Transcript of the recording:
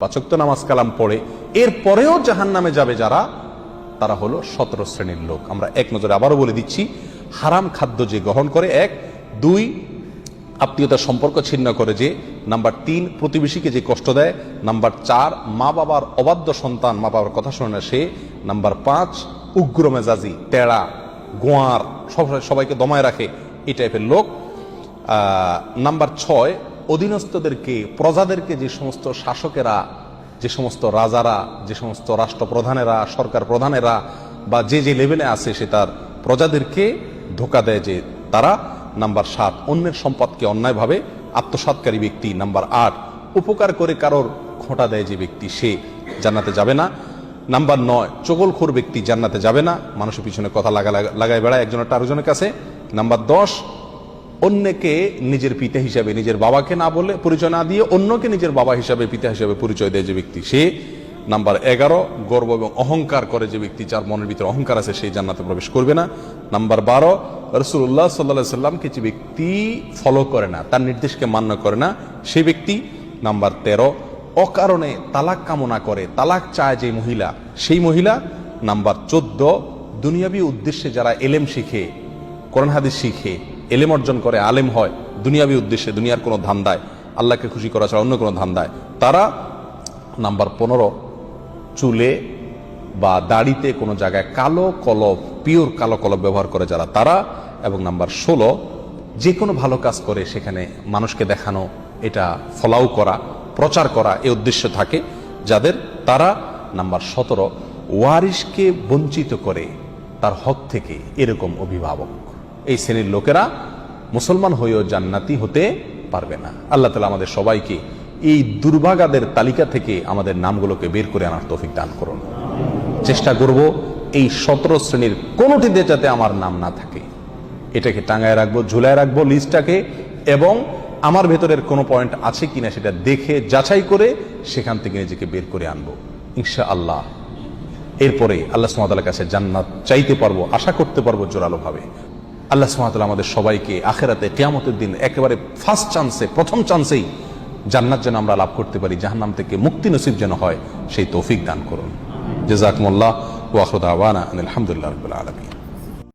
পাঁচ ওয়াক্ত নামাজ কালাম পড়ে এরপরেও জাহান্নামে যাবে যারা, তারা হলো 17 শ্রেণীর লোক। আমরা এক নজরে আবারও বলে দিচ্ছি, হারাম খাদ্য যে গ্রহণ করে, 1, 2 আত্মীয়তার সম্পর্ক ছিন্ন করে যে, নাম্বার 3 প্রতিবেশীকে যে কষ্ট দেয়, নাম্বার 4 মা বাবার অবাধ্য সন্তান, মা বাবার কথা শোনে না সে, নাম্বার 5 উগ্র মেজাজি, তেড়া, গোয়ার, সবাইকে দমায় রাখে, এই টাইপের লোক। নাম্বার 6 অধীনস্থদেরকে, প্রজাদেরকে, যে সমস্ত শাসকেরা, যে সমস্ত রাজারা, যে সমস্ত রাষ্ট্রপ্রধানেরা, সরকার প্রধানেরা বা যে যে লেভেলে আছে সে তার প্রজাদেরকে ধোঁকা দেয় যে তারা। নাম্বার 7 অন্যের সম্পদকে অন্যায়ভাবে আত্মসাৎকারী ব্যক্তি। নাম্বার 8 উপকার করে কারোর খোঁটা দেয় যে ব্যক্তি, সে জান্নাতে যাবে না। নাম্বার 9 চগলখোর ব্যক্তি জান্নাতে যাবে না, মানুষের পিছনে কথা লাগায় বেড়ায় একজনের আরেকজনের কাছে। নাম্বার 10 অন্যকে নিজের পিতা হিসাবে, নিজের বাবাকে না বলে পরিচয় না দিয়ে অন্যকে নিজের বাবা হিসাবে, পিতা হিসাবে পরিচয় দেয় যে ব্যক্তি, সে। নাম্বার 11 গর্ব এবং অহংকার করে যে ব্যক্তি, যার মনের ভিতরে অহংকার আছে, সেই জান্নাতে প্রবেশ করবে না। নাম্বার 12 রাসূলুল্লাহ সাল্লাল্লাহু আলাইহি সাল্লামকে যে ব্যক্তি ফলো করে না, তার নির্দেশকে মান্য করে না, সেই ব্যক্তি। নাম্বার 13 অকারণে তালাক কামনা করে, তালাক চায় যে মহিলা, সেই মহিলা। নাম্বার 14 দুনিয়াবী উদ্দেশ্যে যারা এলেম শিখে, কোরআন হাদিস শিখে, এলেম অর্জন করে, আলেম হয় দুনিয়াবী উদ্দেশ্যে, দুনিয়ার কোনো ধান্দায়, আল্লাহকে খুশি করা ছাড়া অন্য কোনো ধান্দায়, তারা। নাম্বার 15 চুলে বা দাড়িতে কোনো জায়গায় কালো কলব, পিওর কালো কলব ব্যবহার করে যারা, তারা। এবং নাম্বার 16 যে কোনো ভালো কাজ করে সেখানে মানুষকে দেখানো, এটা ফলাও করা, প্রচার করা, এই উদ্দেশ্য থাকে যাদের, তারা। নাম্বার 17 ওয়ারিশকে বঞ্চিত করে তার হক থেকে, এরকম অভিভাবক। এই শ্রেণীর লোকেরা মুসলমান হয়েও জান্নাতি হতে পারবে না। আল্লাহ তাআলা আমাদের সবাইকে এই দুর্ভাগাদের তালিকা থেকে আমাদের নামগুলোকে বের করে আনার তৌফিক দান করুন। চেষ্টা করব এই 17 শ্রেণীর কোনোটিতে যাতে আমার নাম না থাকে, এটাকে টাঙায় রাখবো, ঝুলায় রাখবো লিস্টটাকে, এবং আমার ভেতরের কোনো পয়েন্ট আছে কিনা সেটা দেখে যাচাই করে সেখান থেকে নিজেকে বের করে আনবো ইনশাআল্লাহ। এরপরে আল্লাহ সুবহানাহু ওয়া তাআলার কাছে জান্নাত চাইতে পারবো, আশা করতে পারবো জোরালোভাবে। আল্লাহ সুবহানাহু ওয়া তাআলা আমাদের সবাইকে আখিরাতে কিয়ামতের দিন একেবারে ফার্স্ট চান্সে, প্রথম চান্সেই জান্নাত যেন আমরা লাভ করতে পারি, জাহান্নাম থেকে মুক্তি নসিব যেন হয়, সেই তৌফিক দান করুন। জাযাকুমুল্লাহ ওয়া আখিরু দাওয়ানা আলহামদুলিল্লাহি রাব্বিল আলামিন।